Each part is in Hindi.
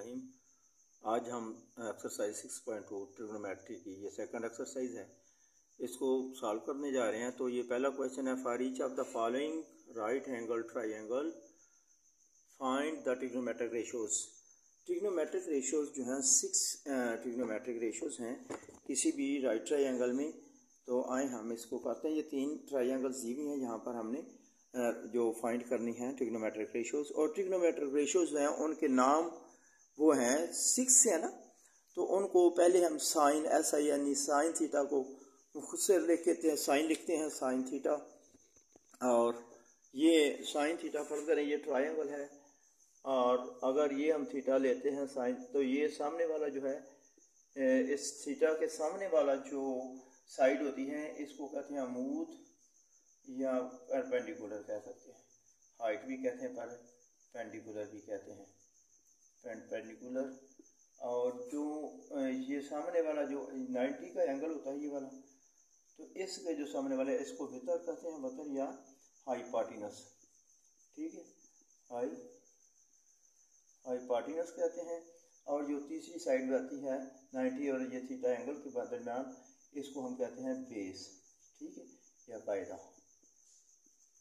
बिस्मिल्लाहिर्रहमानिर्रहीम। आज हम एक्सरसाइज 6.2 ट्रिग्नोमेट्री की ये सेकंड एक्सरसाइज है, इसको सॉल्व करने जा रहे हैं। तो ये पहला क्वेश्चन है, for each of the following right angle triangle find the trigonometric ratios. Trigonometric ratios जो हैं 6 ट्रिग्नोमेट्रिक रेशियोज हैं किसी भी राइट ट्राइंगल में। तो आए हम इसको करते हैं। ये 3 ट्राइंगल्स दी हुई हैं, यहाँ पर हमने जो फाइंड करनी है ट्रिग्नोमेट्रिक रेशियोज। और ट्रिग्नोमेट्रिक रेशियोज हैं उनके नाम वो हैं 6 है ना, तो उनको पहले हम साइन SIN साइन थीटा को खुद से लिख लेते हैं, साइन लिखते हैं साइन थीटा। और ये साइन थीटा फर्ज करें ये ट्रायंगल है, और अगर ये हम थीटा लेते हैं साइन, तो ये सामने वाला जो है इस थीटा के सामने वाला जो साइड होती है इसको कहते हैं अमूद या परपेंडिकुलर कह सकते हैं, हाइट भी कहते हैं परपेंडिकुलर भी कहते हैं, परपेंडिकुलर। और जो ये सामने वाला जो 90 का एंगल होता है ये वाला, तो इसके जो सामने वाले इसको वितर कहते हैं, वतर या हाइपोटेनस। ठीक है, हाइपोटेनस कहते हैं। और जो तीसरी साइड आती है 90 और ये थीटा एंगल के दरमियान, इसको हम कहते हैं बेस। ठीक है, या कायदा।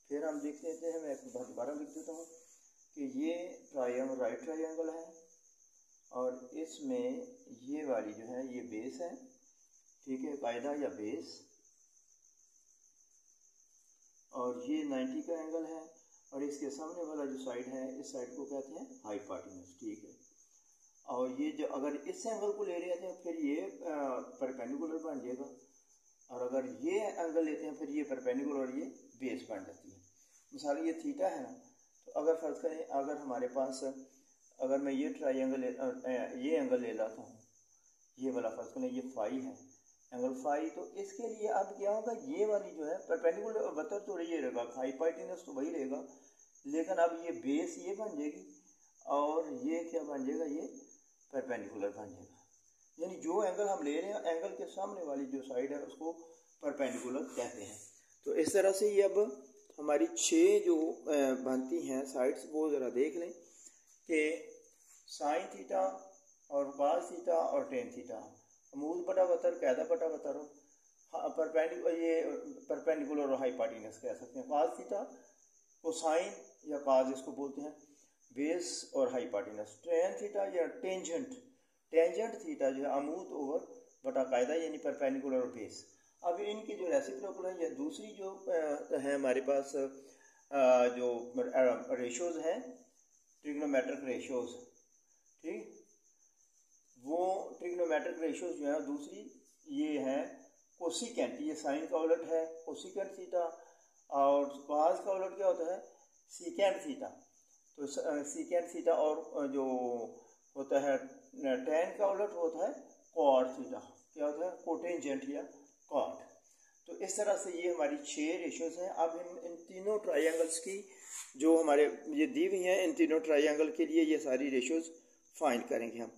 फिर हम देख लेते हैं, मैं दोबारा लिख देता हूँ कि ये ट्रायंगल राइट ट्रायंगल है और इसमें ये वाली जो है ये बेस है। ठीक है, कायदा या बेस। और ये 90 का एंगल है और इसके सामने वाला जो साइड है इस साइड को कहते हैं हाइपोटेनस। ठीक है, और ये जो अगर इस एंगल को ले रहे हैं फिर ये परपेंडिकुलर बन जाएगा, और अगर ये एंगल लेते हैं फिर ये परपेंडिकुलर और ये बेस बन जाती है। मिसाल ये थीटा है ना, तो अगर फर्ज करें अगर हमारे पास अगर मैं ये ट्रायंगल ये एंगल ले लेता हूँ, ये वाला फर्ज करें ये फाई है, एंगल फाई, तो इसके लिए अब क्या होगा, ये वाली जो है परपेंडिकुलर बतर तो ये रहेगा, हाइपोटेनस तो वही रहेगा, लेकिन अब ये बेस ये बन जाएगी और ये क्या बन जाएगा, ये परपेंडिकुलर बन जाएगा। यानी जो एंगल हम ले रहे हैं एंगल के सामने वाली जो साइड है उसको परपेंडिकुलर कहते हैं। तो इस तरह से ये अब हमारी 6 जो बनती हैं साइड्स, वो ज़रा देख लें कि साइन थीटा और कॉस थीटा और टेन थीटा, अमूद बटा वतर, कायदा बटा वतर, परपेंडिकुलर और हाइपोटेनस कह सकते हैं। कॉस थीटा को साइन या कॉस इसको बोलते हैं, बेस और हाइपोटेनस। टेन थीटा या टेंजेंट थीटा जो है अमूद ओवर बटा कायदा यानी परपेंडिकुलर और बेस। अब इनकी जो रेसिप्रोकल है या दूसरी जो है हमारे पास जो रेशियोज हैं ट्रिग्नोमेट्रिक रेशियोज, ठीक, वो ट्रिग्नोमेट्रिक रेशियोज जो है दूसरी ये है कोसिकेंट, ये साइन का उलट है कोसिकेंट थीटा, और कॉस का उलट क्या होता है सीकेंट थीटा। तो सीकेंट थीटा और जो होता है टेन का उलट होता है कॉट थीटा, क्या होता है कोटेंजेंट या कॉट। तो इस तरह से ये हमारी 6 रेशियोज हैं। अब इन तीनों ट्रायंगल्स की जो हमारे ये दी हुई हैं, इन तीनों ट्रायंगल के लिए ये सारी रेशियोज फाइंड करेंगे हम।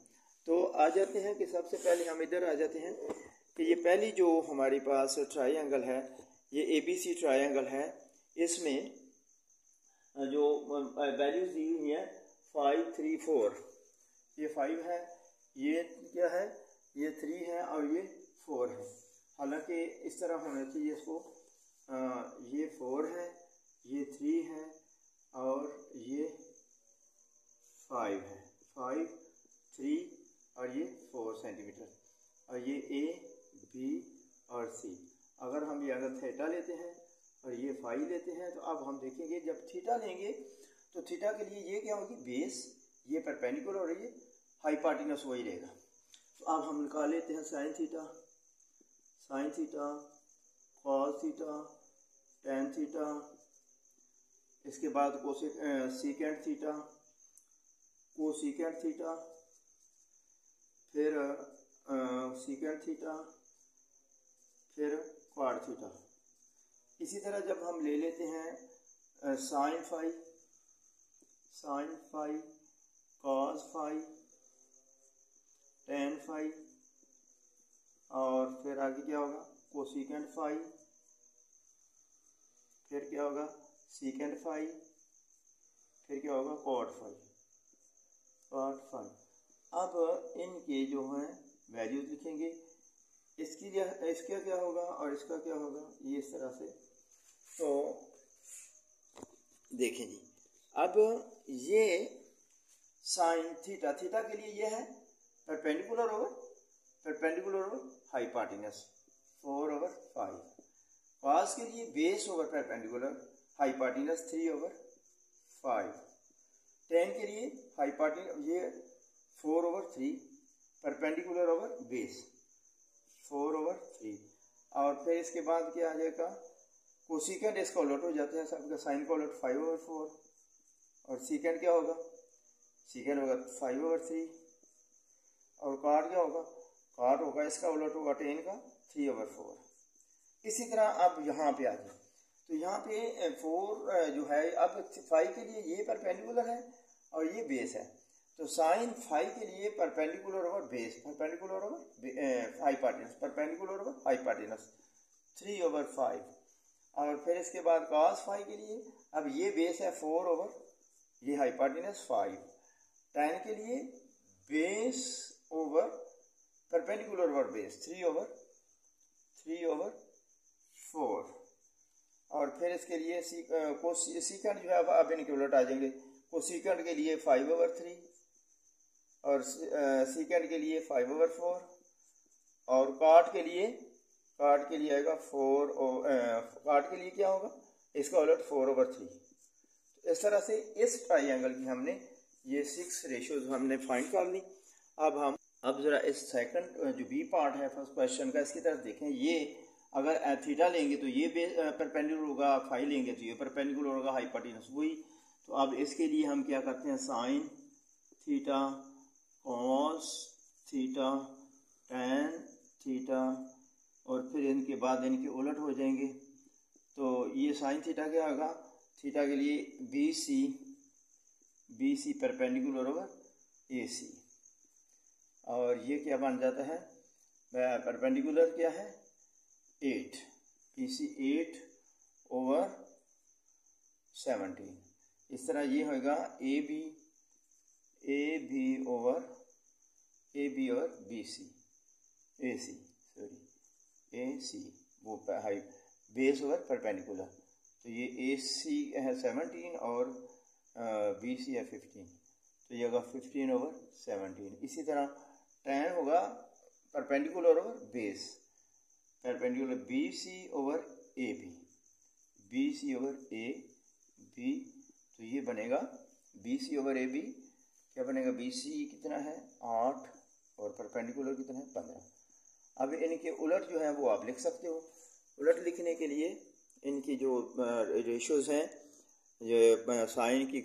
तो आ जाते हैं कि सबसे पहले हम इधर आ जाते हैं कि ये पहली जो हमारे पास ट्रायंगल है ये ABC ट्रायंगल है। इसमें जो वैल्यूज दी हुई हैं 5, 3, 4, ये 5 है, ये क्या है ये 3 है और ये 4 है। हालांकि इस तरह होना चाहिए इसको, ये 4 है, ये 3 है और ये 5 है, 5, 3 और ये 4 सेंटीमीटर, और ये A, B और C। अगर हम ये अगर थीटा लेते हैं और ये फाई लेते हैं, तो अब हम देखेंगे जब थीटा लेंगे तो थीटा के लिए ये क्या होगी बेस, ये परपेंडिकुलर और ये हाइपोटेनस वही रहेगा। तो अब हम निकाल लेते हैं sine theta, cos theta, tan theta, इसके बाद सीकेंट थीटा, कोसिकेंट थीटा, फिर सीकेंट थीटा, फिर क्वाड थीटा। इसी तरह जब हम ले लेते हैं sine phi, cos phi, tan phi, और फिर आगे क्या होगा कोसिकेंट फाई, फिर क्या होगा सीकेंट फाई, फिर क्या होगा कॉट फाई। इनके जो हैं वैल्यूज लिखेंगे, इसका क्या होगा और इसका क्या होगा, ये इस तरह से। तो देखें जी, अब ये साइन थीटा, थीटा के लिए ये है परपेंडिकुलर ओवर हाइपोटेन्यूज 4/5, कॉस के लिए base over perpendicular hypotenuse 3/5, ten के लिए हाइपोटेन्यूज ये 4/3 परपेंडिकुलर ओवर बेस 4/3, और फिर इसके बाद क्या आ जाएगा, कोसिकेंट इसका उलट हो जाता है सबका, साइन का उलट 5/4, और सीकेंट क्या होगा, सीकेंट होगा 5/3, और कॉट क्या होगा, कॉट होगा इसका उलट होगा टेन का 3/4। इसी तरह अब यहाँ पे आ जाए, तो यहाँ पे 4 जो है, अब 5 के लिए ये परपेंडिकुलर है और ये बेस है, तो साइन 5 के लिए perpendicular over base, perpendicular over hypotenuse, perpendicular over hypotenuse 3/5, और फिर इसके बाद कॉस 5 के लिए, अब ये बेस है 4 ये हाइपोटेन्यूज 5, tan के लिए base over perpendicular over base 3/4, और फिर इसके लिए सीकेंट जो है अब इनके उलट आ जाएंगे, कोसिकेंट के लिए 5/3 और सीकेंट के लिए 5/4, और कॉट के लिए आएगा 4, कॉट के लिए क्या होगा, इसका उलट 4/3। तो इस तरह से इस ट्राइंगल की हमने ये 6 रेशियोज हमने फाइंड कर ली। अब जरा इस सेकंड जो बी पार्ट है फर्स्ट क्वेश्चन का, इसकी तरफ देखें। ये अगर थीटा लेंगे तो ये परपेंडिकुलर होगा, फाई लेंगे तो ये परपेंडिकुलर होगा हाइपोटेन्यूज वही। तो अब इसके लिए हम क्या करते हैं, sine theta cos theta tan theta, और फिर इनके बाद इनके उलट हो जाएंगे। तो ये साइन थीटा क्या होगा, थीटा के लिए बी सी परपेंडिकुलर ओवर ए सी, और ये क्या बन जाता है, परपेंडिकुलर क्या है 8, BC 8/17। इस तरह ये होगा ए बी ओवर ए सी वो हाइट बेस ओवर परपेंडिकुलर, तो ये ए सी है 17 और बी सी है 15, तो ये होगा 15/17। इसी तरह tan होगा perpendicular over base, perpendicular B C over A B, तो ये बनेगा B C over A B, क्या बनेगा, बी सी कितना है 8 और परपेंडिकुलर कितना है 15। अब इनके उलट जो है वो आप लिख सकते हो। उलट लिखने के लिए इनकी जो रेशियोज हैं, ये साइन की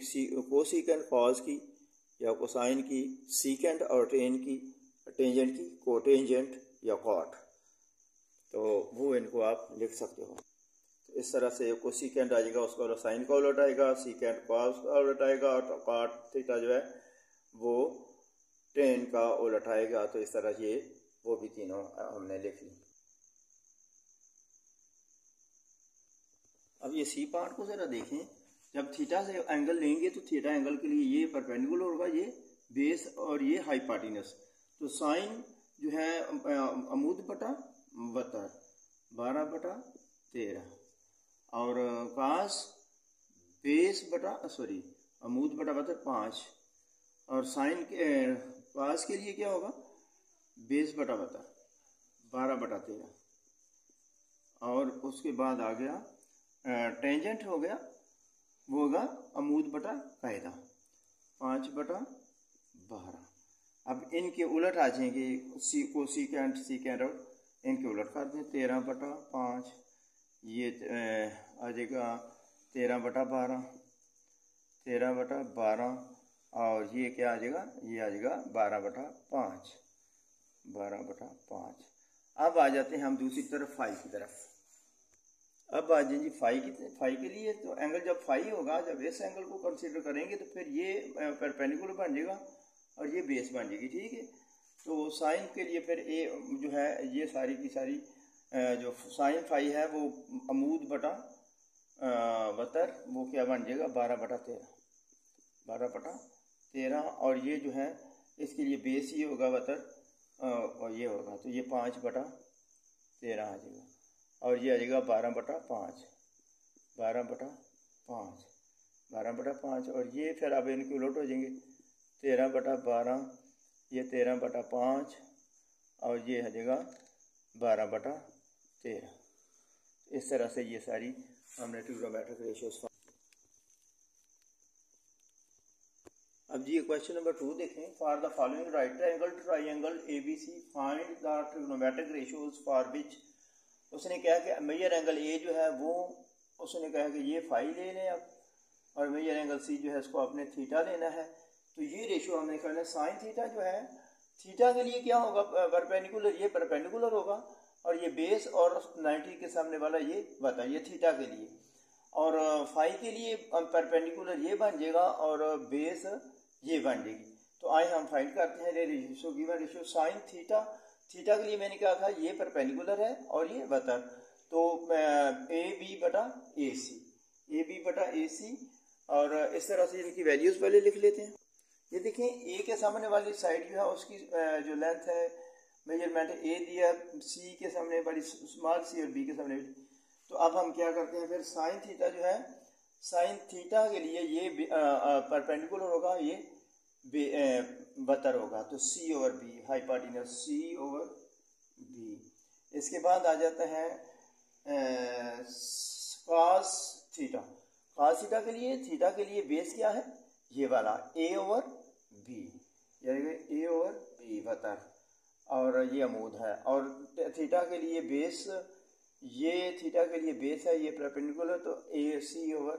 कोसिकेंट कॉस की, या कोसाइन की सीकेंट, और टेंजेंट की कोटेंजेंट या कॉट, तो वो इनको आप लिख सकते हो। तो इस तरह से कोसिकेंट आ जाएगा, उसका साइन का उलट आएगा, सीकेंट कॉस का उलट आएगा, और कॉट थीटा जो है वो टेन का उलट आएगा। तो इस तरह ये वो भी तीनों हमने लिख ली। अब ये सी पार्ट को ज़रा देखें। जब थीटा से एंगल लेंगे तो थीटा एंगल के लिए ये परपेंडिकुलर होगा, ये बेस और ये हाइपोटेन्यूज। तो साइन जो है अमूद बटा बतर 12/13, और कास बेस बटा अमूद बटा बतर 5, और साइन कास के लिए क्या होगा, बेस बटा बतर 12/13, और उसके बाद आ गया टेंजेंट हो गया, वो होगा अमूद बटा कायदा 5/12। अब इनके उलट आ जाएंगे, सीकेंट और इनके उलट कर दें 13/5, ये आ जाएगा 13/12, और ये क्या आ जाएगा, ये आ जाएगा 12/5। अब आ जाते हैं हम दूसरी तरफ फाई की तरफ। अब आ जाइए फाई के लिए, तो एंगल जब फाई होगा, जब इस एंगल को कंसीडर करेंगे तो फिर ये परपेंडिकुलर बन जाएगा और ये बेस बन जाएगी, ठीक है। तो साइन के लिए फिर ए जो है, ये सारी की सारी जो साइन फाई है वो अमूद बटा बतर, वो क्या बन जाएगा 12/13, और ये जो है इसके लिए बेस ये होगा बतर और ये होगा, तो ये 5/13 आ जाएगा और ये आ जाएगा 12/5, 12/5, 12/5 और ये फिर अब इनके उलट हो जाएंगे 13/12, ये 13/5 और ये हो जाएगा 12/13। इस तरह से ये सारी हमने ट्रिग्नोमेट्रिक रेशियोज। अब जी क्वेश्चन नंबर 2 देखें। For the following right angle triangle ABC find the trigonometric ratios for which. उसने कहा कि मेजर एंगल ए जो है वो उसने कहा कि ये फाई ले लें अब, और मेजर एंगल सी जो है उसको आपने थीटा लेना है। तो ये रेशियो हमने करना है साइन थीटा जो है, थीटा के लिए क्या होगा परपेंडिकुलर, ये परपेंडिकुलर होगा और ये बेस और 90 के सामने वाला ये बता, ये थीटा के लिए, और फाई के लिए परपेंडिकुलर ये बन जाएगा और बेस ये बन जाएगी। तो आए हम फाइंड करते हैं ratio given ratio sine theta. Theta के लिए मैंने कहा था ये परपेंडिकुलर है और ये बतर, तो AB/AC और इस तरह से इनकी वैल्यूज पहले लिख लेते हैं। ये देखें ए के सामने वाली साइड जो है उसकी जो लेंथ है मेजरमेंट ए दिया, सी के सामने बड़ी स्मॉल सी और बी के सामने। तो अब हम क्या करते हैं फिर साइन थीटा जो है, साइन थीटा के लिए ये परपेंडिकुलर होगा, ये बतर होगा, तो C/B हाइपोटेन्यूज C/B। इसके बाद आ जाता है cos थीटा। cos थीटा के लिए, थीटा के लिए बेस क्या है ये वाला A/B, यानी A/B बतर, और ये अमूद है। और थीटा के लिए बेस, ये थीटा के लिए बेस है, ये परपेंडिकुलर, तो C/A हो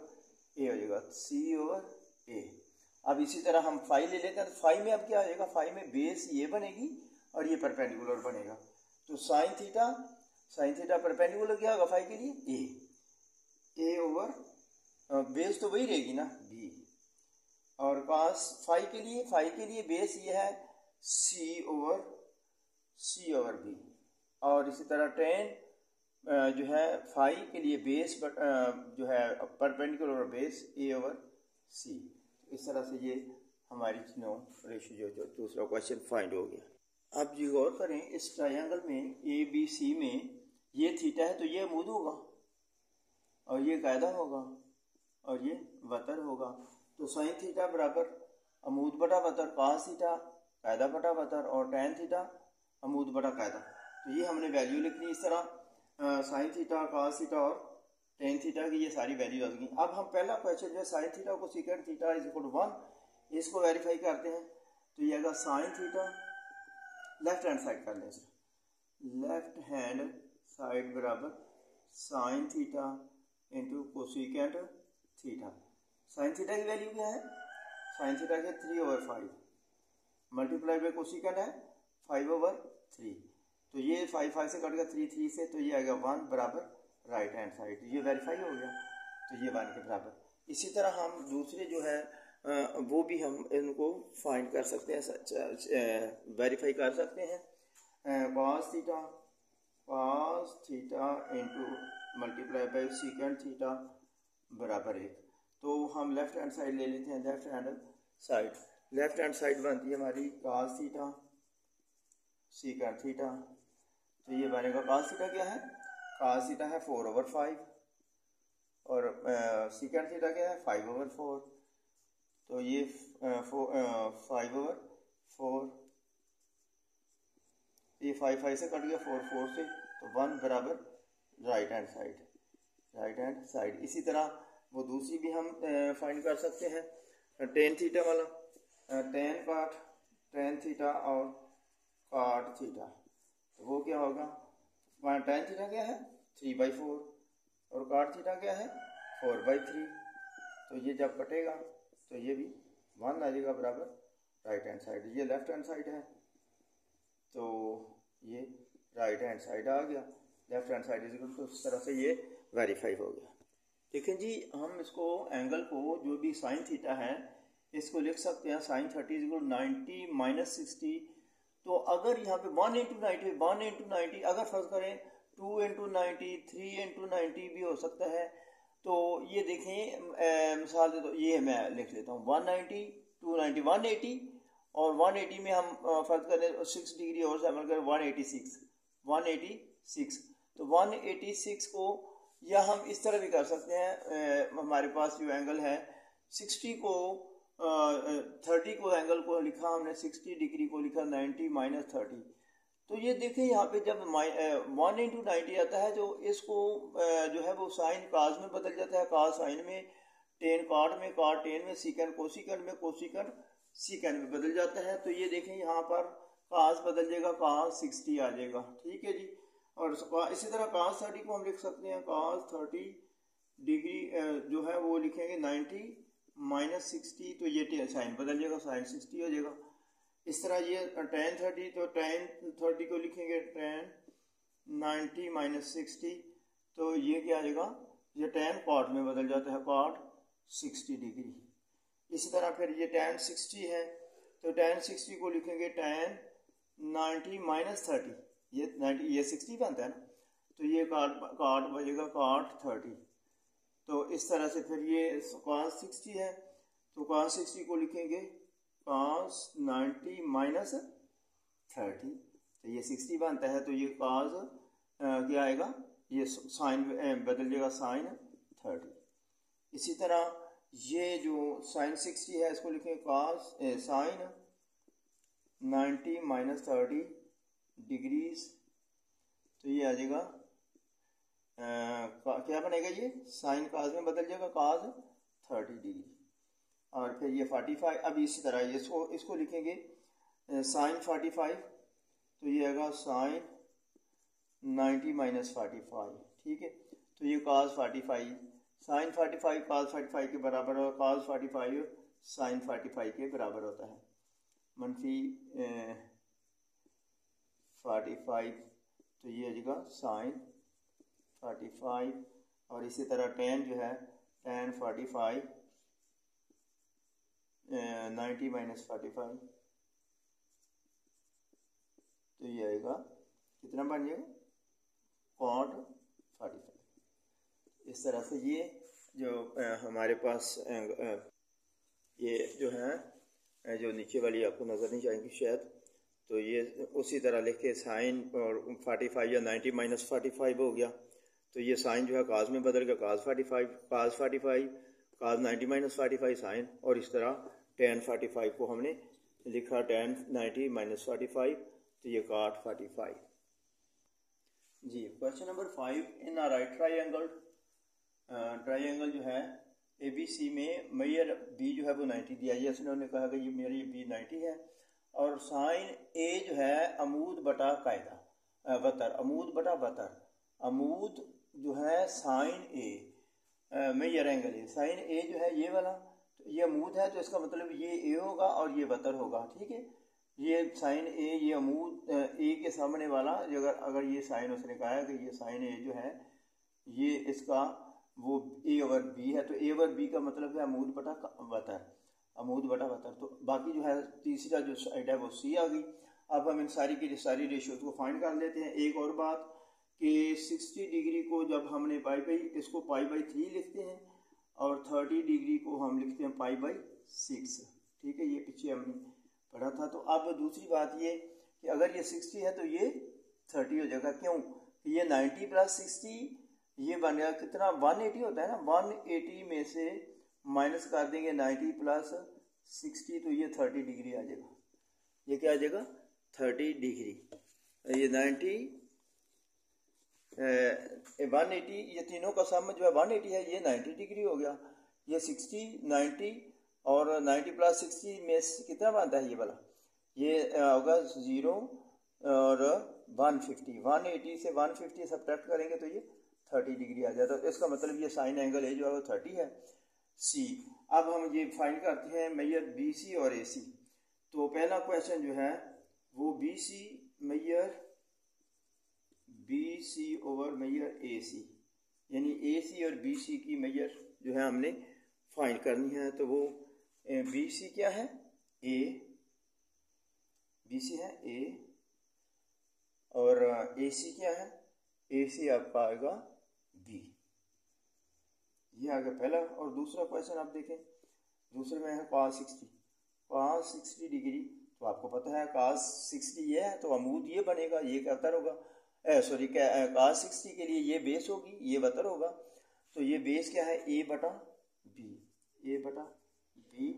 जाएगा C/A। अब इसी तरह हम फाई ले लेते हैं, तो फाई में अब क्या आ जाएगा, फाई में बेस ये बनेगी और ये परपेंडिकुलर बनेगा। तो साइन थीटा परपेंडिकुलर क्या होगा फाई के लिए A बेस तो वही रहेगी ना B, और cos फाई के लिए बेस ये है C/B, और इसी तरह टेन जो है फाई के लिए बेस जो है परपेंडिकुलर बेस A/C। इस तरह से ये हमारी रेशियो जो दूसरा क्वेश्चन फाइंड हो गया। अब जी गौर करें, इस ट्रायंगल में ABC में ये थीटा है तो ये अमूद होगा और ये कायदा होगा और ये वतर होगा। तो साइन थीटा बराबर अमूद बटा वतर, cos थीटा कायदा बटा वतर, और tan थीटा अमूद बटा कायदा। तो ये हमने वैल्यू लिखनी इस तरह, साइन थीटा, cos थीटा और tan थीटा की ये सारी वैल्यू आ गई। अब हम पहला क्वेश्चन जो है साइन थीटा को second theta is equal to 1, इसको वेरीफाई करते हैं। तो ये आएगा sine theta, left hand side कर लें, लेफ्ट हैंड साइड बराबर sine theta into cosecant theta. Sine theta की वैल्यू क्या है, साइन थीटा के 3/5 मल्टीप्लाई बाई कोसेकेंट है 5/3, तो ये 5 से कट गया 3 से, तो ये आएगा 1 बराबर राइट हैंड साइड, ये वेरीफाई हो गया, तो ये 1 के बराबर। इसी तरह हम दूसरे जो है वो भी हम इनको फाइंड कर सकते हैं, वेरीफाई कर सकते हैं। cos theta into multiply by second theta बराबर 1। तो हम लेफ्ट हैंड साइड ले लेते हैं, लेफ्ट हैंड साइड बनती है हमारी cos थीटा सेकेंड थीटा, तो ये बनेगा cos थीटा क्या है, cos थीटा है 4/5 और सेकेंड थीटा क्या है 5/4, तो ये 5/4, ये 5 से कट गया 4 से, तो 1 बराबर राइट हैंड साइड। इसी तरह वो दूसरी भी हम फाइंड कर सकते हैं, टेन थीटा वाला, टेन थीटा और कॉट थीटा, तो वो क्या होगा, टेन थीटा क्या है 3/4 और कॉट थीटा क्या है 4/3, तो ये जब कटेगा तो ये भी 1 आ जाएगा बराबर राइट हैंड साइड। ये लेफ्ट हैंड साइड है, तो ये राइट हैंड साइड आ गया, left hand side is equal, तो इस तरह से ये वेरीफाई हो गया। देखें जी, हम इसको एंगल को जो भी साइन थीटा है इसको लिख सकते हैं साइन 30 इज इक्वल 90 माइनस 60। तो अगर यहाँ पे 1 इंटू 90 अगर फर्ज करें 2 इंटू 90, 3 इंटू 90 भी हो सकता है। तो ये देखें मिसाल दे, तो ये मैं लिख लेता हूँ 190, 290, 180 और 180 में हम फर्क करें 6 डिग्री और से अमल करें 186 तो 186 को या हम इस तरह भी कर सकते हैं, हमारे पास जो एंगल है 60 को 30 को एंगल को लिखा हमने 60 डिग्री को लिखा 90 माइनस 30। तो ये देखें यहाँ पे जब 1 इंटू 90 आता है तो इसको जो है वो साइन काज में बदल जाता है, काज साइन में, टेन काट में, काट टेन में, सीकेंड कोसिकेंड में, कोसिकेंड सीकेंड में बदल जाता है। तो ये देखें यहाँ पर काज बदल जाएगा, काज 60 आ जाएगा। ठीक है जी। और इसी तरह काज 30 को हम लिख सकते हैं, काज 30 डिग्री जो है वो लिखेंगे 90 माइनस 60, तो ये साइन बदल जाएगा, साइन 60 हो जाएगा। इस तरह ये tan 30 तो tan 30 को लिखेंगे tan 90 माइनस 60, तो ये क्या आ जाएगा, ये tan cot में बदल जाता है, cot 60 डिग्री। इसी तरह फिर ये tan 60 है तो tan 60 को लिखेंगे tan 90 माइनस 30, ये 90 ये 60 बनता है ना, तो ये cot बजेगा cot 30। तो इस तरह से फिर ये cos 60 है तो cos 60 को लिखेंगे cos 90 माइनस 30, तो ये 60 बनता है, तो ये cos क्या आएगा, ये साइन बदल जाएगा साइन 30। इसी तरह ये जो साइन 60 है इसको लिखेंगे cos साइन 90 माइनस 30 डिग्रीज, तो ये आ जाएगा क्या बनेगा, ये साइन काज में बदल जाएगा cos 30 डिग्री। और फिर ये 45, अब इसी तरह ये इसको लिखेंगे साइन 45, तो ये आएगा साइन 90 माइनस 45। ठीक है, तो ये cos 45 साइन 45 cos 45 के बराबर और cos 45 साइन 45 के बराबर होता है, मनफी 45, तो ये आ जाएगा साइन 45। और इसी तरह tan जो है tan 45 90 माइनस 45, तो ये आएगा कितना बन जाएगा cot 45। इस तरह से ये जो हमारे पास ये जो है जो नीचे वाली आपको नज़र नहीं आएंगी शायद, तो ये उसी तरह लिख के साइन और 45 या 90 माइनस 45 हो गया, तो ये साइन जो है काज में बदल गया cos 45 cos 90 माइनस 45 साइन, और इस तरह tan 45 को हमने लिखा tan 90 माइनस 45, तो ये cot 45 जी। Question number 5, in right triangle जो है ABC में मेयर B जो है वो 90 दिया है, उन्होंने कहा कि ये मेरी B 90 है, और साइन A जो है अमूद बटा कायदा वतर, अमूद बटा वतर, अमूद जो है साइन A मेयर एंगल है, साइन A जो है ये वाला, तो ये अमूद है तो इसका मतलब ये A होगा और ये वतर होगा। ठीक है, ये साइन A, ये अमूद A के सामने वाला, अगर ये साइन उसने कहा है कि ये साइन A जो है ये इसका वो A ओवर B है, तो A ओवर B का मतलब है अमूद बटा वतर, अमूद बटा वतर। तो बाकी जो है तीसरा जो साइड है वो C आ गई। अब हम इन सारी की सारी रेशियोज को फाइंड कर लेते हैं। एक और बात कि 60 डिग्री को जब हमने इसको π/3 लिखते हैं और 30 डिग्री को हम लिखते हैं π/6। ठीक है, ये पीछे हमने पढ़ा था। तो अब दूसरी बात ये कि अगर ये 60 है तो ये 30 हो जाएगा, क्यों, ये 90 प्लस 60 ये बन गया कितना 180 होता है ना, 180 में से माइनस कर देंगे 90 प्लस 60, तो ये 30 डिग्री आ जाएगा। ये क्या आ जाएगा 30 डिग्री, ये 90 180, ये तीनों का सम जो है 180 है, ये 90 डिग्री हो गया। ये 60 90 और 90 प्लस 60 में कितना बनता है ये वाला, ये होगा 0 और 150, 180 से 150 सब्ट्रैक्ट करेंगे तो ये 30 डिग्री आ जाता है। तो इसका मतलब ये साइन एंगल है जो है वो 30 है, C। अब हम ये फाइंड करते हैं मेजर BC और AC। तो पहला क्वेश्चन जो है वो BC measure BC over measure AC, यानी AC और BC की मेजर जो है हमने फाइंड करनी है। तो वो BC क्या है A, BC है A, और AC क्या है, AC आपका आएगा B। ये आ गया पहला। और दूसरा क्वेश्चन आप देखें, दूसरे में है cos 60 डिग्री तो आपको पता है cos 60 ये है तो अमूद ये बनेगा, ये क्या वतर होगा, सॉरी cos 60 के लिए ये बेस होगी, ये वतर होगा, तो ये बेस क्या है a बटा b,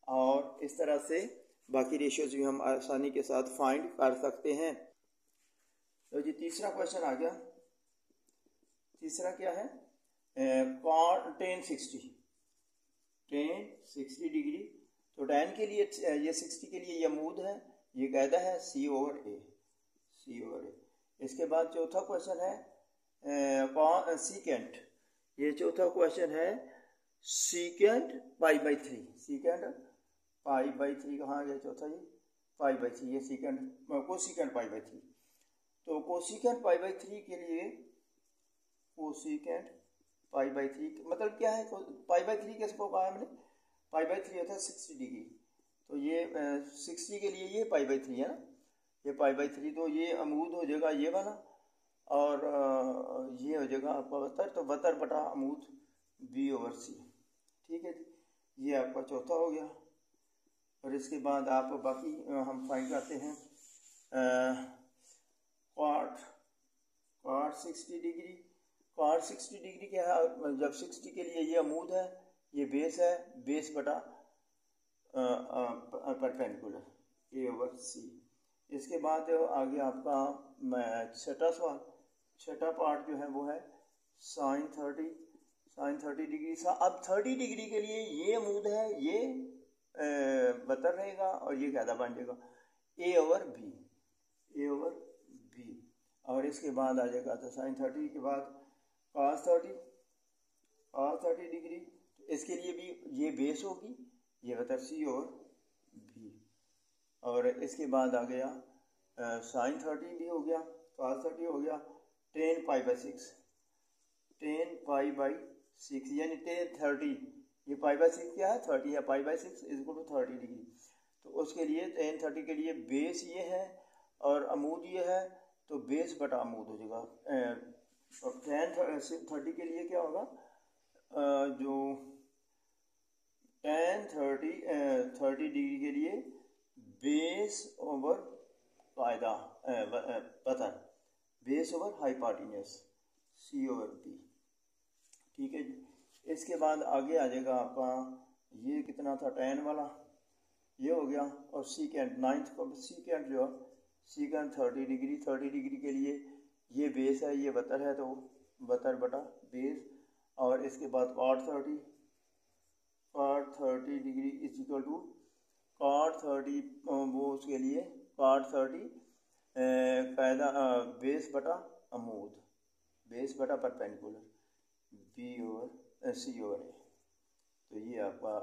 और इस तरह से बाकी रेशियोज भी हम आसानी के साथ फाइंड कर सकते हैं। तो जी तीसरा क्वेश्चन आ गया। तीसरा क्या है, tan 60 डिग्री, तो tan के लिए ये 60 के लिए ये अमूद है, ये कायदा है C/A। इसके बाद चौथा क्वेश्चन है सीकेंट, ये चौथा क्वेश्चन है सीकेंट π/3, सीकेंट π/3 कहाँ गया चौथा, ये π/3, ये सीकेंट कोसीकेंट π/3। तो कोसीकेंट π/3 के लिए, कोसीकेंट π/3 मतलब क्या है, π/3 किसको कहा हमने, π/3 होता है 60 डिग्री, तो ये 60 के लिए ये π/3 है ना, ये π/3, तो ये अमूद हो जाएगा ये वाला, और ये हो जाएगा आपका वतर, तो वतर बटा अमूद B/C। ठीक है जी, ये आपका चौथा हो गया। और इसके बाद आप बाकी हम फाइंड करते हैं cot 60 डिग्री। cot 60 डिग्री क्या है, जब 60 के लिए ये अमूद है, ये बेस है, बेस बटा परपेंडिकुलर A/C। इसके बाद आगे आपका छठा सवाल, छठा पार्ट जो है वो है sin 30 डिग्री। अब 30 डिग्री के लिए ये अमूद है, ये वतर रहेगा, और ये कायदा बन जाएगा A/B। और इसके बाद आ जाएगा तो sin 30 के बाद cos 30 डिग्री, इसके लिए भी ये बेस होगी, ये वतर C/B। और इसके बाद आ गया sin 30 भी हो गया, cos 30 हो गया, tan π/6 यानी tan 30, ये π/6 क्या है 30 है, π/6 = 30 डिग्री, तो उसके लिए tan 30 के लिए बेस ये है और अमूद ये है, तो बेस बटा अमूद हो जाएगा। tan 30 के लिए क्या होगा, जो tan 30 डिग्री के लिए बेस ओवर कायदा वतर, बेस ओवर हाइपोटेन्यूज C/B। ठीक है जी। इसके बाद आगे आ जाएगा आपका, ये कितना था tan वाला, ये हो गया, और सीकेंट नाइन्थ को सीकेंट जो है सीकेंट 30 डिग्री के लिए ये बेस है, ये वतर है, तो वतर बटा बेस, और इसके बाद cot 30 डिग्री = cot 30, वो उसके लिए cot 30 कायदा बेस बटा अमूद, बेस बटा परपेंडिकुलर B/C/A। तो ये आपका